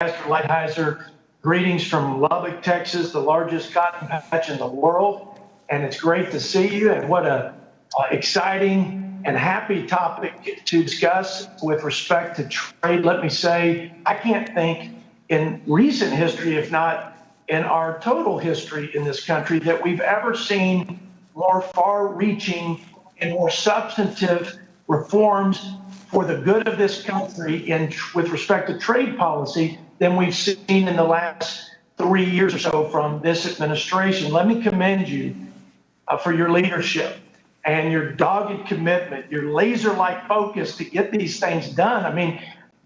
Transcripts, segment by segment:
Ambassador Lighthizer. Greetings from Lubbock, Texas, the largest cotton patch in the world. And it's great to see you. And what a exciting and happy topic to discuss with respect to trade. Let me say, I can't think in recent history, if not in our total history in this country, that we've ever seen more far-reaching and more substantive reforms for the good of this country with respect to trade policy than we've seen in the last 3 years or so from this administration. Let me commend you for your leadership and your dogged commitment, your laser-like focus to get these things done. I mean,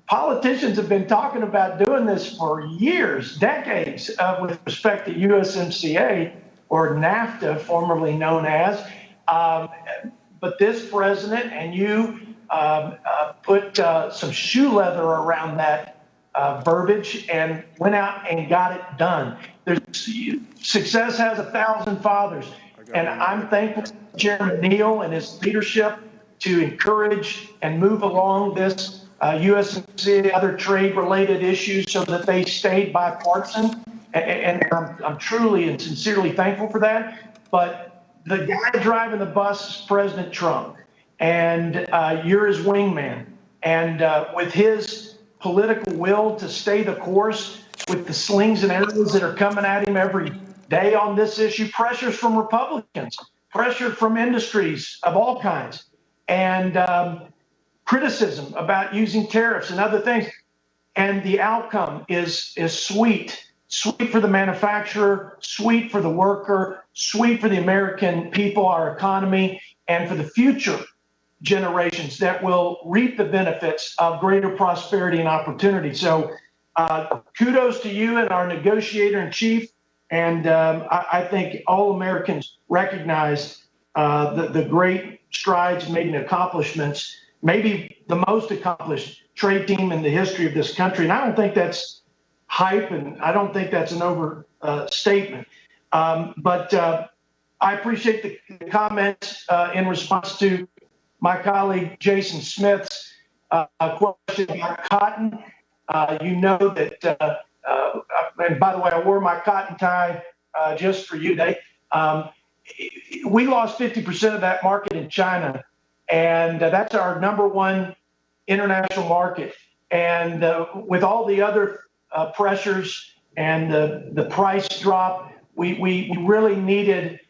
politicians have been talking about doing this for years, decades, with respect to USMCA or NAFTA, formerly known as. But this president and you put some shoe leather around that verbiage and went out and got it done. Success has 1,000 fathers, and I'm thankful to Chairman Neal and his leadership to encourage and move along this USMCA, other trade-related issues so that they stayed bipartisan, and I'm truly and sincerely thankful for that. But the guy driving the bus is President Trump, and you're his wingman. And with his political will to stay the course, with the slings and arrows that are coming at him every day on this issue, pressures from Republicans, pressure from industries of all kinds, and criticism about using tariffs and other things. And the outcome is sweet for the manufacturer, sweet for the worker, sweet for the American people, our economy, and for the future generations that will reap the benefits of greater prosperity and opportunity. So kudos to you and our negotiator in chief. And I think all Americans recognize the great strides made and accomplishments, maybe the most accomplished trade team in the history of this country. And I don't think that's hype, and I don't think that's an overstatement. But I appreciate the comments in response to my colleague Jason Smith's question about cotton. You know that, and by the way, I wore my cotton tie just for you today. We lost 50% of that market in China, and that's our number one international market. And with all the other pressures and the price drop, we really needed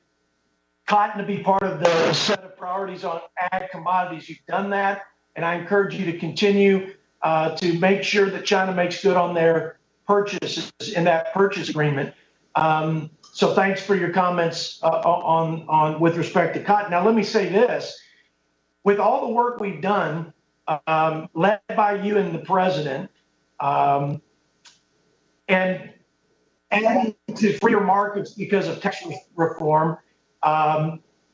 cotton to be part of the set of priorities on ag commodities. You've done that, and I encourage you to continue to make sure that China makes good on their purchases in that purchase agreement. So thanks for your comments on with respect to cotton. Now, let me say this. With all the work we've done, led by you and the president, and to freer markets because of tax reform,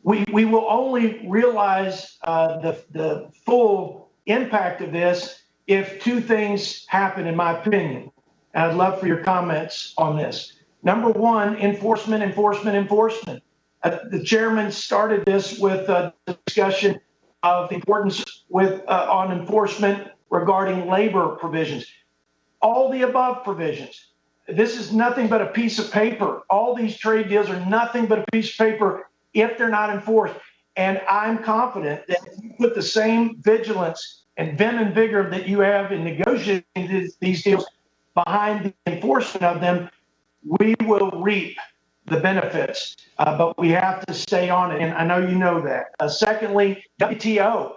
we will only realize the full impact of this if two things happen, in my opinion. And I'd love for your comments on this. Number one, enforcement. The chairman started this with a discussion of the importance on enforcement regarding labor provisions. All the above provisions. This is nothing but a piece of paper. All these trade deals are nothing but a piece of paper if they're not enforced. And I'm confident that if you put the same vigilance and vim and vigor that you have in negotiating these deals behind the enforcement of them, we will reap the benefits. But we have to stay on it, and I know you know that. Secondly, WTO.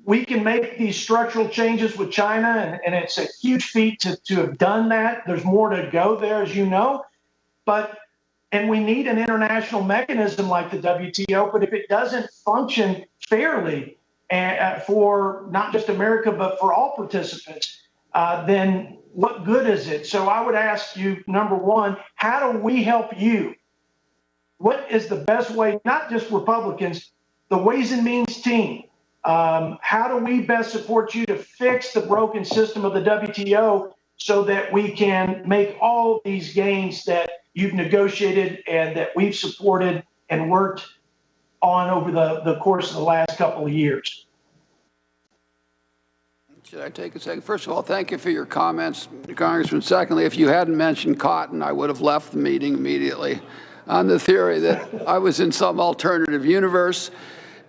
We can make these structural changes with China, and it's a huge feat to have done that. There's more to go there, as you know. And we need an international mechanism like the WTO, but if it doesn't function fairly for not just America, but for all participants, then what good is it? So I would ask you, number one, how do we help you? What is the best way, not just Republicans, the Ways and Means team? How do we best support you to fix the broken system of the WTO so that we can make all these gains that you've negotiated and that we've supported and worked on over the course of the last couple of years? Should I take a second? First of all, thank you for your comments, Congressman. Secondly, if you hadn't mentioned cotton, I would have left the meeting immediately on the theory that I was in some alternative universe.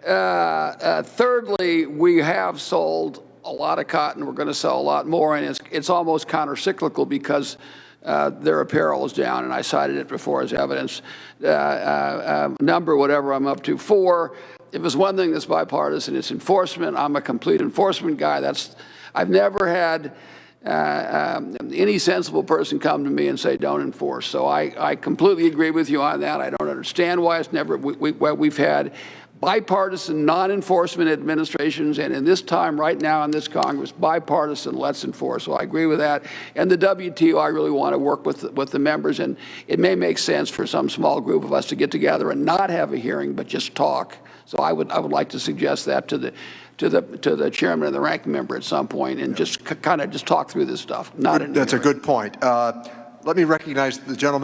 Thirdly, we have sold a lot of cotton. We're going to sell a lot more, and it's almost counter-cyclical because their apparel is down, and I cited it before as evidence. Number, whatever I'm up to, 4. If there's one thing that's bipartisan, it's enforcement. I'm a complete enforcement guy. I've never had any sensible person come to me and say, don't enforce. So I completely agree with you on that. I don't understand why it's never, we've had bipartisan non-enforcement administrations, and in this time right now in this Congress, bipartisan, let's enforce. So I agree with that. And the WTO, I really want to work with the members, and it may make sense for some small group of us to get together and not have a hearing, but just talk. So I would like to suggest that to the chairman and the ranking member at some point, and just kind of talk through this stuff. That's a good point. Let me recognize the gentleman